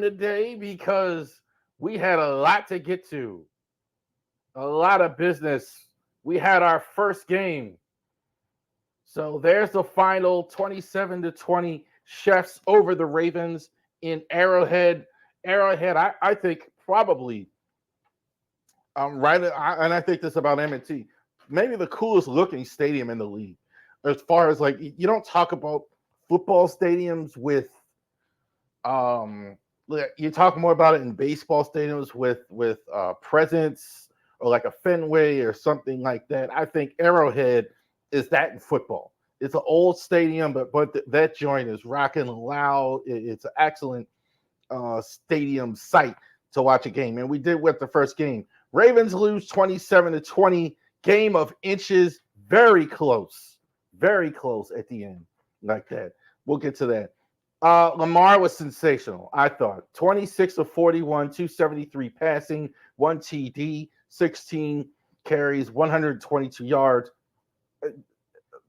today because we had a lot to get to, a lot of business. We had our first game. So there's the final 27-20 Chefs over the Ravens in Arrowhead. Arrowhead, I think probably right, and I think this about M&T, maybe the coolest looking stadium in the league. As far as like, you don't talk about football stadiums with you talk more about it in baseball stadiums with presence or like a Fenway or something like that. I think Arrowhead is that in football. It's an old stadium, but that joint is rocking loud. It's an excellent stadium site to watch a game, and we did with the first game. Ravens lose 27-20. Game of inches, very close at the end, like that. We'll get to that. Lamar was sensational, I thought. 26 of 41, 273 passing, 1 TD, 16 carries, 122 yards.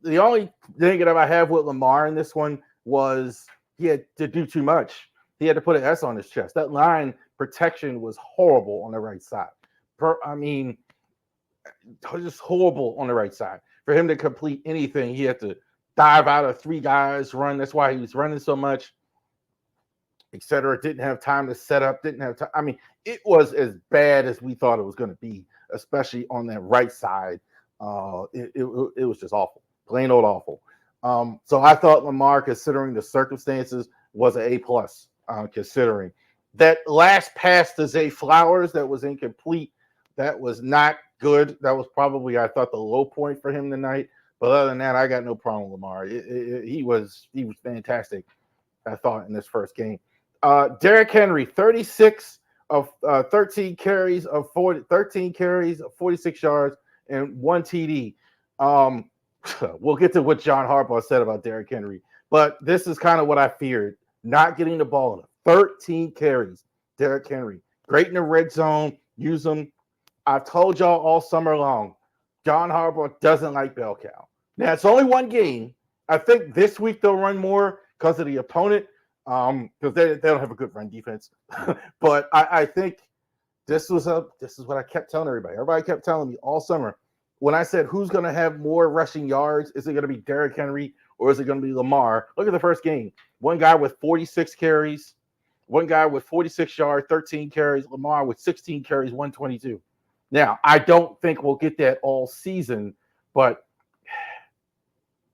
The only negative I have with Lamar in this one was he had to do too much. He had to put an S on his chest. That line protection was horrible on the right side. Just horrible on the right side. For him to complete anything, he had to dive out of 3 guys, run. That's why he was running so much, etc. Didn't have time to set up, didn't have time. It was as bad as we thought it was going to be, especially on that right side. It was just awful, plain old awful. So I thought Lamar, considering the circumstances, was an A+, considering. That last pass to Zay Flowers that was incomplete, that was not good. That was probably, I thought, the low point for him tonight. But other than that, I got no problem with Lamar. He was fantastic, I thought, in this first game. Derrick Henry, 36 of 13 carries of 46 yards, and 1 TD. We'll get to what John Harbaugh said about Derrick Henry, but this is kind of what I feared: not getting the ball in. 13 carries, Derrick Henry, great in the red zone. Use them. I've told y'all all summer long, John Harbaugh doesn't like bell cow. Now, it's only one game. I think this week they'll run more because of the opponent, because they don't have a good run defense. But I think this is what I kept telling everybody. Everybody kept telling me all summer when I said who's going to have more rushing yards. Is it going to be Derrick Henry or is it going to be Lamar? Look at the first game. One guy with 46 carries, one guy with 46 yards, 13 carries. Lamar with 16 carries, 122. Now, I don't think we'll get that all season, but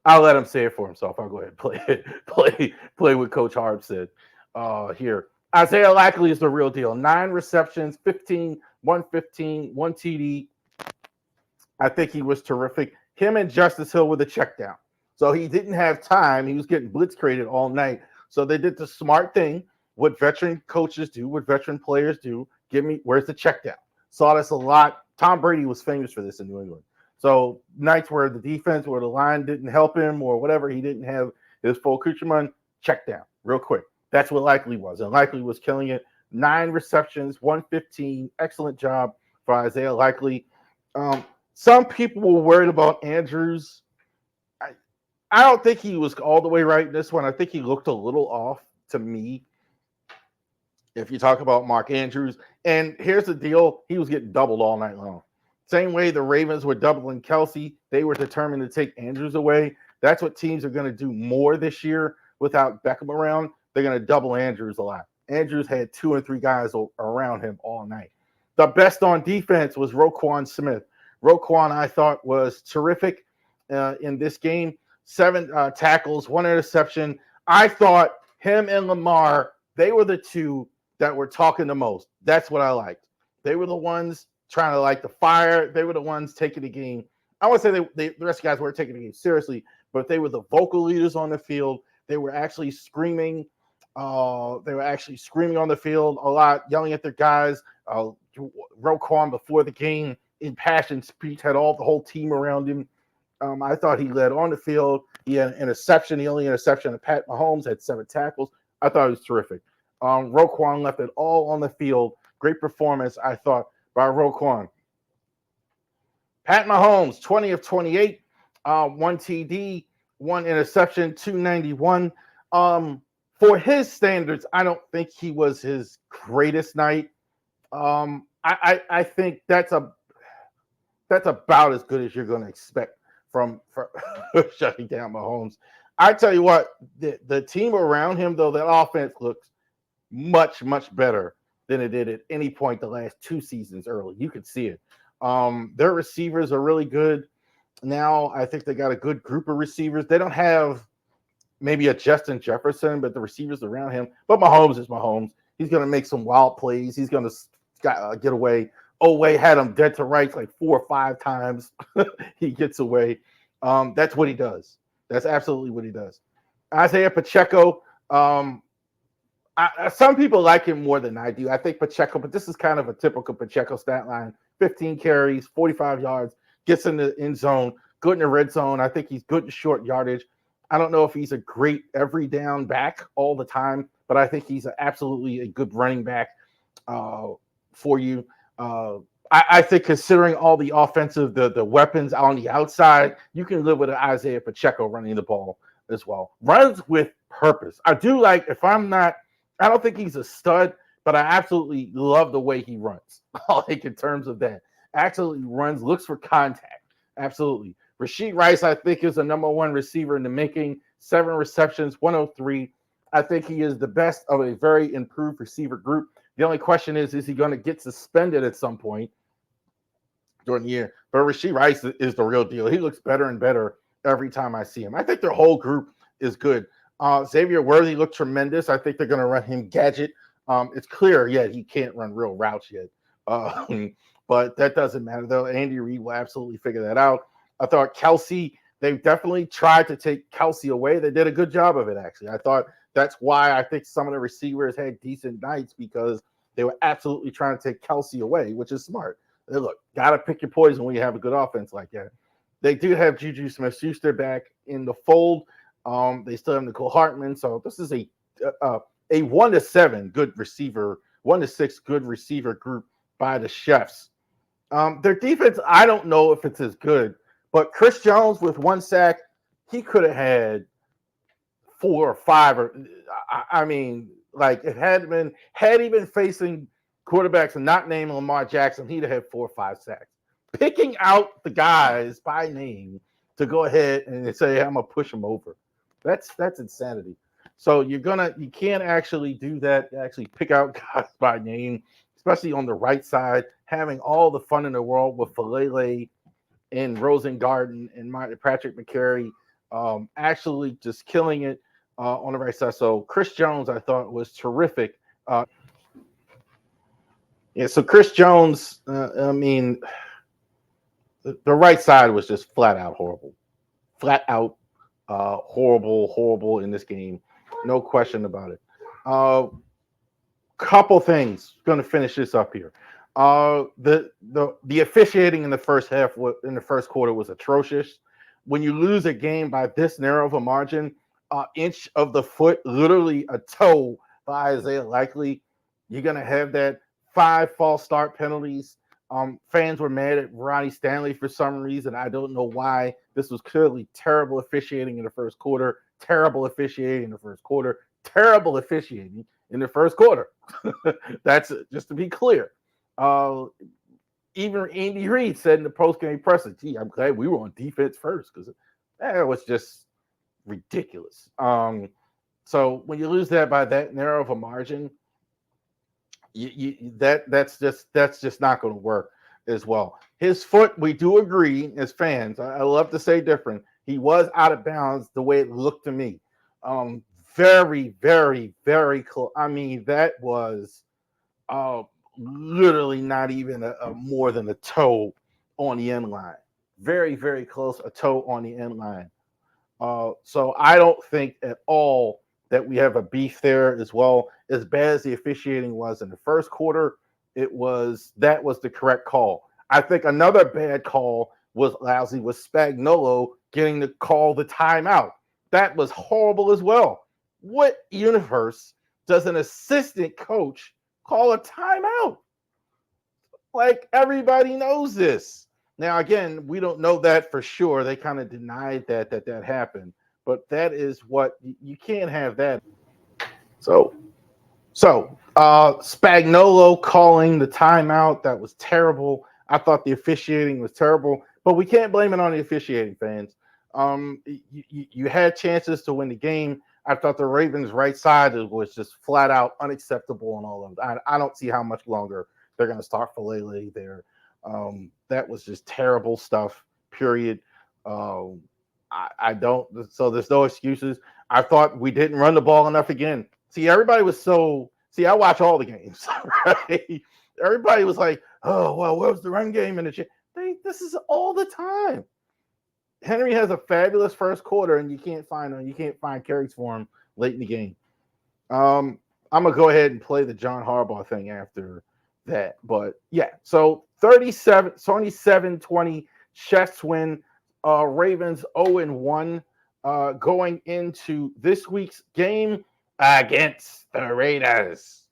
I'll let him say it for himself. I'll go ahead and play what Coach Harb said here. Isaiah Likely is the real deal. 9 receptions, 115, 1 TD. I think he was terrific. Him and Justice Hill with a check down. So he didn't have time. He was getting blitz created all night. So they did the smart thing, what veteran coaches do, what veteran players do. Where's the check down? Saw this a lot. Tom Brady was famous for this in New England. So nights where the defense, where the line didn't help him or whatever, he didn't have his full accoutrement, check down real quick. That's what Likely was. And Likely was killing it. 9 receptions, 115. Excellent job for Isaiah Likely. Some people were worried about Andrews. I don't think he was all the way right in this one. I think he looked a little off to me. If you talk about Mark Andrews. And here's the deal. He was getting doubled all night long. Same way the Ravens were doubling Kelsey. They were determined to take Andrews away. That's what teams are going to do more this year without Beckham around. They're going to double Andrews a lot. Andrews had 2 and 3 guys around him all night. The best on defense was Roquan Smith. Roquan, I thought, was terrific in this game. 7 tackles, 1 interception. I thought him and Lamar, they were the two that were talking the most. That's what I liked. They were the ones trying to light the fire. They were the ones taking the game. I would say the rest of the guys weren't taking the game seriously, but they were the vocal leaders on the field. They were actually screaming. They were actually screaming on the field a lot, yelling at their guys. Roquan before the game, impassioned speech, had the whole team around him. I thought he led on the field. He had an interception. The only interception of Pat Mahomes, had 7 tackles. I thought he was terrific. Roquan left it all on the field. Great performance, I thought, by Roquan. Pat Mahomes, 20 of 28, 1 TD, 1 interception, 291. For his standards, I don't think he was his greatest night. I think that's about as good as you're going to expect from shutting down Mahomes. I tell you what, the team around him, though, that offense looks much better than it did at any point the last 2 seasons early. You could see it. Their receivers are really good now. I think they got a good group of receivers. They don't have maybe a Justin Jefferson, but the receivers around him. But Mahomes is Mahomes. He's going to make some wild plays. He's going to get away. Oweh had him dead to rights like 4 or 5 times. He gets away. That's what he does. That's absolutely what he does. Isaiah Pacheco, some people like him more than I do. I think Pacheco, but this is kind of a typical Pacheco stat line. 15 carries, 45 yards, gets in the end zone, good in the red zone. I think he's good in short yardage. I don't know if he's a great every down back all the time, but I think he's absolutely a good running back for you. I think considering all the offensive, the weapons on the outside, you can live with an Isaiah Pacheco running the ball as well. Runs with purpose. I do like, I don't think he's a stud, but I absolutely love the way he runs. Like in terms of that. Absolutely runs, looks for contact. Absolutely. Rashee Rice, I think, is the number 1 receiver in the making. 7 receptions, 103. I think he is the best of a very improved receiver group. The only question is he going to get suspended at some point during the year? But Rashee Rice is the real deal. He looks better and better every time I see him. I think their whole group is good. Xavier Worthy looked tremendous. I think they're going to run him gadget. It's clear, he can't run real routes yet. But that doesn't matter, though. Andy Reid will absolutely figure that out. I thought Kelsey, they definitely tried to take Kelsey away. They did a good job of it, actually. I thought that's why I think some of the receivers had decent nights, because they were absolutely trying to take Kelsey away, which is smart. Look, got to pick your poison when you have a good offense like that. They do have Juju Smith-Schuster back in the fold. They still have Nicole Hartman. So this is a 1-7 good receiver, 1-6 good receiver group by the Chefs. Their defense, I don't know if it's as good, but Chris Jones with 1 sack, he could have had 4 or 5. Or I mean, like had he been facing quarterbacks and not named Lamar Jackson, he'd have had 4 or 5 sacks. Picking out the guys by name to go ahead and say, I'm gonna push them over. That's insanity. So you can't actually do that, actually pick out guys by name, especially on the right side, having all the fun in the world with Falele and Rosengarten and Patrick McCary, actually just killing it on the right side. So Chris Jones, I thought, was terrific. So Chris Jones, I mean, the right side was just flat out horrible. Flat out horrible in this game. No question about it. Couple things. Going to finish this up here. The officiating in the first half, in the first quarter, was atrocious. When you lose a game by this narrow of a margin, inch of the foot, literally a toe by Isaiah Likely, you're going to have that. 5 false start penalties. Fans were mad at Ronnie Stanley for some reason. I don't know why. This was clearly terrible officiating in the first quarter. Terrible officiating in the first quarter. Terrible officiating in the first quarter. That's just to be clear. Even Andy Reid said in the post-game presser, gee, I'm glad we were on defense first, because that was just ridiculous. So when you lose that by that narrow of a margin, that's just not going to work as well. His foot, we do agree as fans. I love to say different. He was out of bounds the way it looked to me. Very, very, very close. I mean, that was literally not even a more than a toe on the end line. Very, very close, a toe on the end line. So I don't think at all that we have a beef there as well. As bad as the officiating was in the first quarter, that was the correct call. I think another bad call was Spagnuolo getting to call the timeout. That was horrible as well. What universe does an assistant coach call a timeout? Like, everybody knows this. Now, again, we don't know that for sure. They kind of denied that happened. But that is what you can't have that. So Spagnuolo calling the timeout, that was terrible. I thought the officiating was terrible, but we can't blame it on the officiating, fans. You had chances to win the game. I thought the Ravens' right side was just flat out unacceptable and all of that. I don't see how much longer they're going to start Falele there. That was just terrible stuff, period. Um, I don't, so there's no excuses. I thought we didn't run the ball enough again. See, everybody was so, see, I watch all the games, right? Everybody was like, oh, well, where's the run game? And this is all the time. Henry has a fabulous first quarter, and you can't find carries for him late in the game. I'm gonna go ahead and play the John Harbaugh thing after that, but yeah. So 27-20 Chefs win. Ravens 0-1 going into this week's game against the Raiders.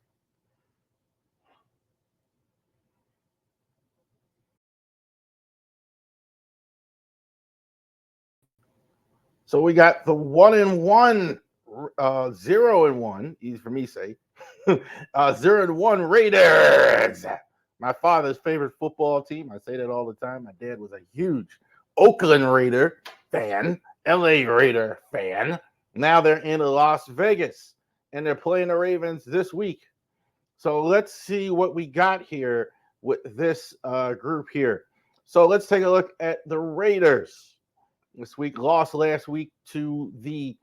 So we got the 1-1, 0-1, easy for me to say, 0-1 Raiders. My father's favorite football team. I say that all the time. My dad was a huge Oakland Raider fan, LA Raider fan. Now they're in Las Vegas and they're playing the Ravens this week. So let's see what we got here with this group here. So let's take a look at the Raiders. This week lost last week to the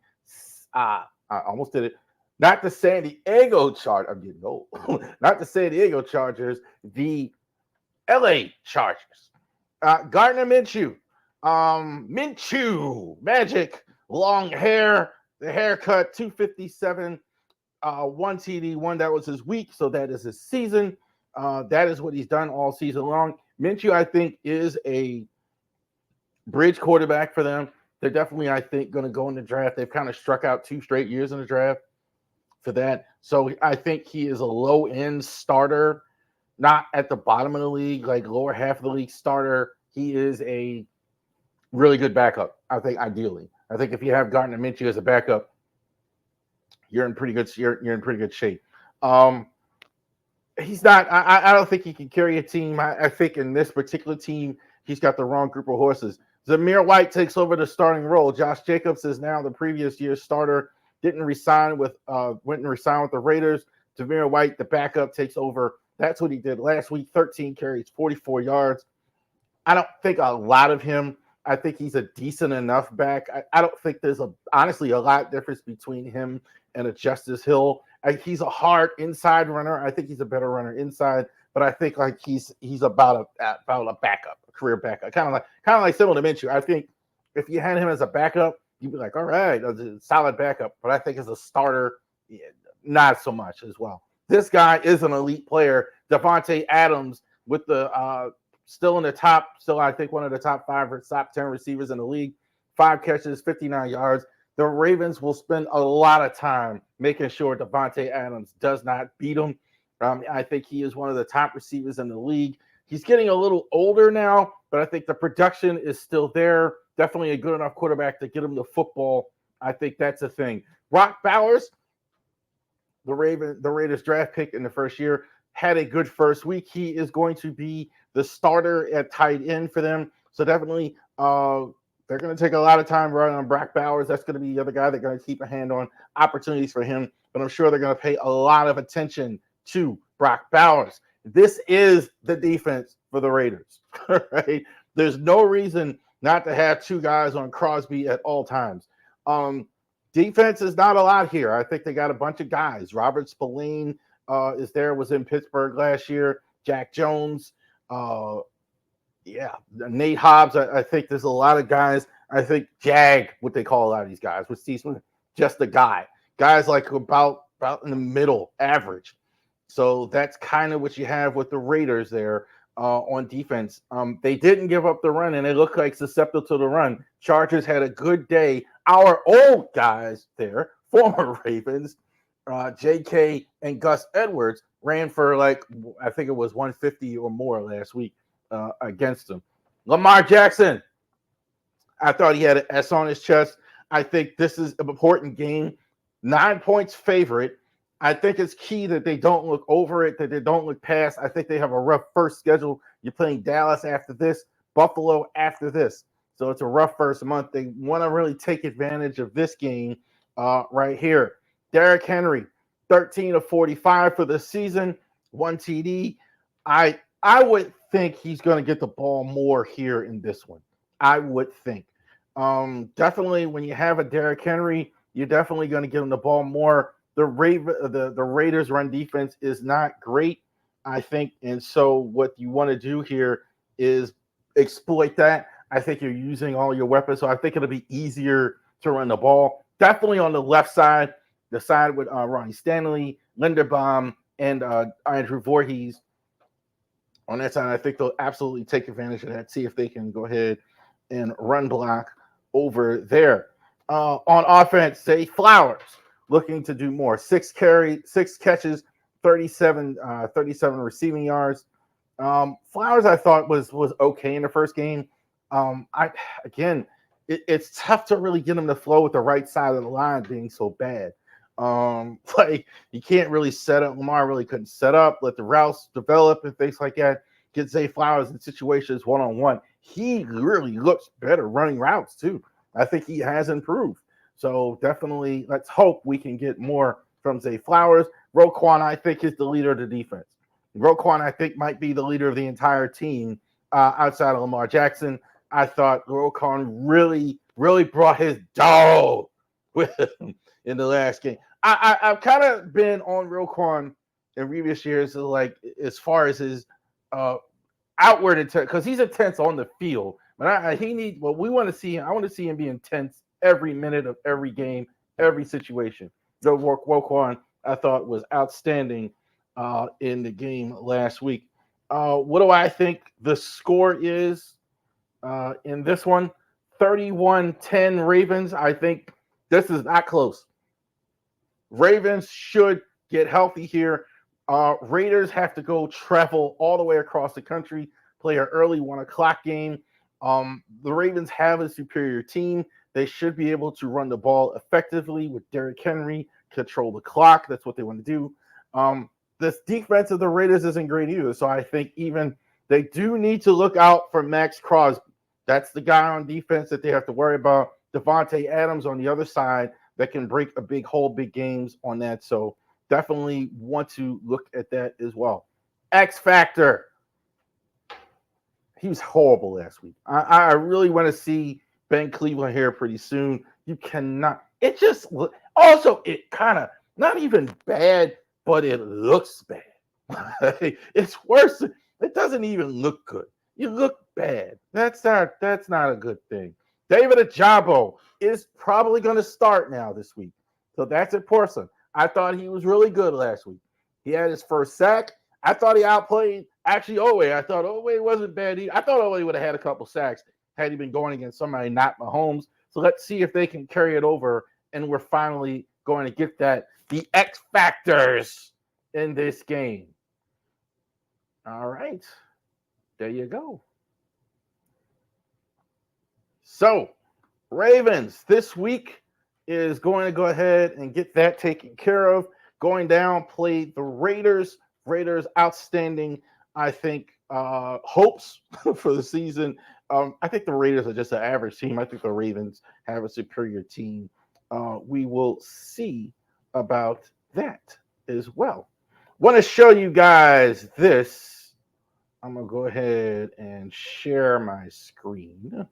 I almost did it. Not the San Diego Chargers. I'm getting old. Not the San Diego Chargers. The LA Chargers. Gardner Minshew. Minshew Magic. Long hair. The haircut. 257. One TD. One that was his week. So that is his season. That is what he's done all season long. Minshew, I think, is a bridge quarterback for them. They're definitely, I think, going to go in the draft. They've kind of struck out 2 straight years in the draft for that. So I think he is a low-end starter, not at the bottom of the league, like lower half of the league starter. He is a really good backup, I think, ideally. I think if you have Gardner Minshew as a backup, you're in pretty good shape. He's not, I don't think he can carry a team. I think in this particular team, he's got the wrong group of horses. Zamir White takes over the starting role. Josh Jacobs is now the previous year's starter. Went and resigned with the Raiders. Zamir White, the backup, takes over. That's what he did last week. 13 carries, 44 yards. I don't think a lot of him. I think he's a decent enough back. I don't think there's honestly a lot difference between him and a Justice Hill. He's a hard inside runner. I think he's a better runner inside, but I think like he's about a backup, a career backup, kind of like similar to Minshew. I think if you had him as a backup, you'd be like, all right, a solid backup. But I think as a starter, not so much as well. This guy is an elite player. Devontae Adams with the still in the top, I think one of the top 5 or top 10 receivers in the league. 5 catches, 59 yards. The Ravens will spend a lot of time making sure Devontae Adams does not beat him. I think he is one of the top receivers in the league. He's getting a little older now, but I think the production is still there. Definitely a good enough quarterback to get him the football. I think that's a thing. Brock Bowers, the Raiders draft pick in the first year, had a good first week. He is going to be the starter at tight end for them. So definitely they're going to take a lot of time running on Brock Bowers. That's going to be the other guy they're going to keep a hand on opportunities for him. But I'm sure they're going to pay a lot of attention to Brock Bowers. This is the defense for the Raiders, right? There's no reason not to have 2 guys on Crosby at all times. Defense is not a lot here. I think they got a bunch of guys. Robert Spillane was in Pittsburgh last year. Jack Jones, Nate Hobbs. I think there's a lot of guys. I think Jag, what they call a lot of these guys, with Steve Smith, just a guy. Guys like about in the middle, average. So that's kind of what you have with the Raiders there on defense. They didn't give up the run, and they look like susceptible to the run. Chargers had a good day. Our old guys there, former Ravens, J.K. and Gus Edwards, ran for I think it was 150 or more last week against them. Lamar Jackson, I thought he had an S on his chest. I think this is an important game. 9 points favorite. I think it's key that they don't look over it, that they don't look past. I think they have a rough first schedule. You're playing Dallas after this, Buffalo after this. So it's a rough first month. They want to really take advantage of this game right here. Derrick Henry, 13 of 45 for the season, 1 TD. I would think he's going to get the ball more here in this one. I would think. Definitely when you have a Derrick Henry, you're definitely going to give him the ball more. The Raiders run defense is not great, I think, and so what you want to do here is exploit that. I think you're using all your weapons, so I think it'll be easier to run the ball. Definitely on the left side, the side with Ronnie Stanley, Linderbaum, and Andrew Voorhees. On that side, I think they'll absolutely take advantage of that. See if they can go ahead and run block over there. On offense, say Flowers looking to do more. 6 catches, 37 receiving yards. Flowers, I thought was okay in the first game. It's tough to really get him to flow with the right side of the line being so bad. Like you can't really set up. Lamar really couldn't set up, let the routes develop and things like that. Get Zay Flowers in situations one-on-one. He really looks better running routes too. I think he has improved. So definitely, let's hope we can get more from Zay Flowers. Roquan, I think, is the leader of the defense. Roquan, I think, might be the leader of the entire team outside of Lamar Jackson. I thought Roquan really, really brought his dog with him in the last game. I've kind of been on Roquan in previous years, like as far as his outward intent, because he's intense on the field. But we want to see him. I want to see him be intense every minute of every game, every situation. Joe Roquan, I thought, was outstanding in the game last week. What do I think the score is in this one? 31-10 Ravens. I think this is not close. Ravens should get healthy here. Raiders have to go travel all the way across the country, play an early 1:00 game. The Ravens have a superior team. They should be able to run the ball effectively with Derrick Henry, control the clock. That's what they want to do. This defense of the Raiders isn't great either. So I think even they do need to look out for Max Crosby. That's the guy on defense that they have to worry about. Devontae Adams on the other side that can break a big hole, big games on that. So definitely want to look at that as well. X Factor. He was horrible last week. I really want to see Ben Cleveland here pretty soon. You cannot. It just also it kind of not even bad, but it looks bad. It's worse. It doesn't even look good. You look bad. That's not a good thing. David Ajabo is probably going to start now this week. So that's important. I thought he was really good last week. He had his first sack. I thought he outplayed actually Owe. I thought Owe wasn't bad. I thought Owe would have had a couple sacks had he been going against somebody not Mahomes. So let's see if they can carry it over. And we're finally going to get the X factors in this game. All right. There you go. So, Ravens this week is going to go ahead and get that taken care of. Going down, play the Raiders. Raiders outstanding, I think, hopes for the season. I think the Raiders are just an average team. I think the Ravens have a superior team. We will see about that as well. Want to show you guys this. I'm going to go ahead and share my screen.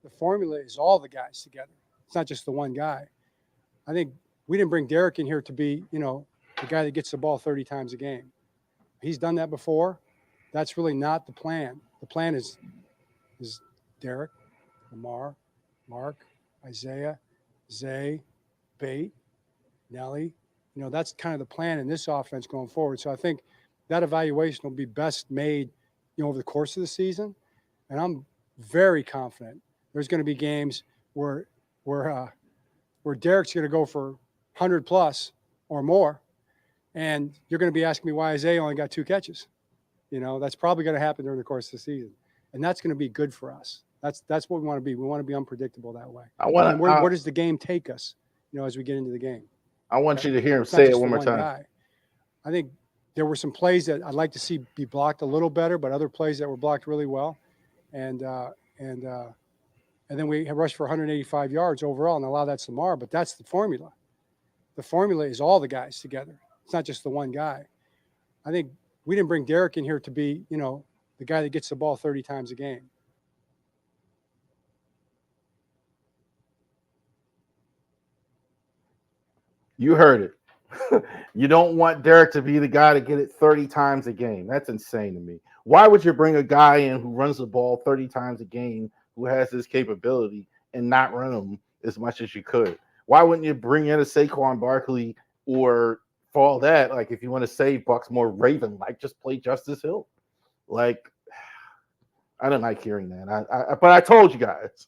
The formula is all the guys together. It's not just the one guy. I think we didn't bring Derrick in here to be, the guy that gets the ball 30 times a game. He's done that before. That's really not the plan. The plan is Derrick, Lamar, Mark, Isaiah, Zay, Bate, Nelly. That's kind of the plan in this offense going forward. So I think that evaluation will be best made, over the course of the season. And I'm very confident there's going to be games where Derrick's going to go for 100 plus or more. And you're going to be asking me why Isaiah only got 2 catches. That's probably going to happen during the course of the season. And that's going to be good for us. That's what we want to be. We want to be unpredictable that way. And where does the game take us, as we get into the game? I want you to hear him It's not say it just one the more time. guy. I think there were some plays that I'd like to see be blocked a little better, but other plays that were blocked really well. And then we rushed for 185 yards overall, and a lot of that's Lamar, but that's the formula. The formula is all the guys together. It's not just the one guy. I think we didn't bring Derek in here to be, the guy that gets the ball 30 times a game. You heard it. You don't want Derek to be the guy to get it 30 times a game. That's insane to me. Why would you bring a guy in who runs the ball 30 times a game, who has this capability, and not run him as much as you could? Why wouldn't you bring in a Saquon Barkley, or for all that, like if you want to save Bucks more Raven, like just play Justice Hill? Like, I didn't like hearing that. But I told you guys.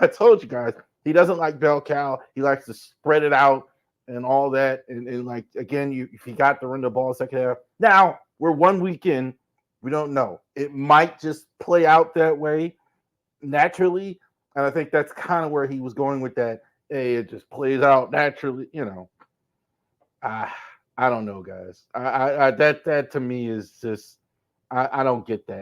I told you guys. He doesn't like bell cow. He likes to spread it out and all that. And like, again, if he got to run the ball second half. Now, we're 1 week in. We don't know. It might just play out that way naturally. And I think that's kind of where he was going with that. Hey, it just plays out naturally. I don't know, guys. That to me is just, I don't get that.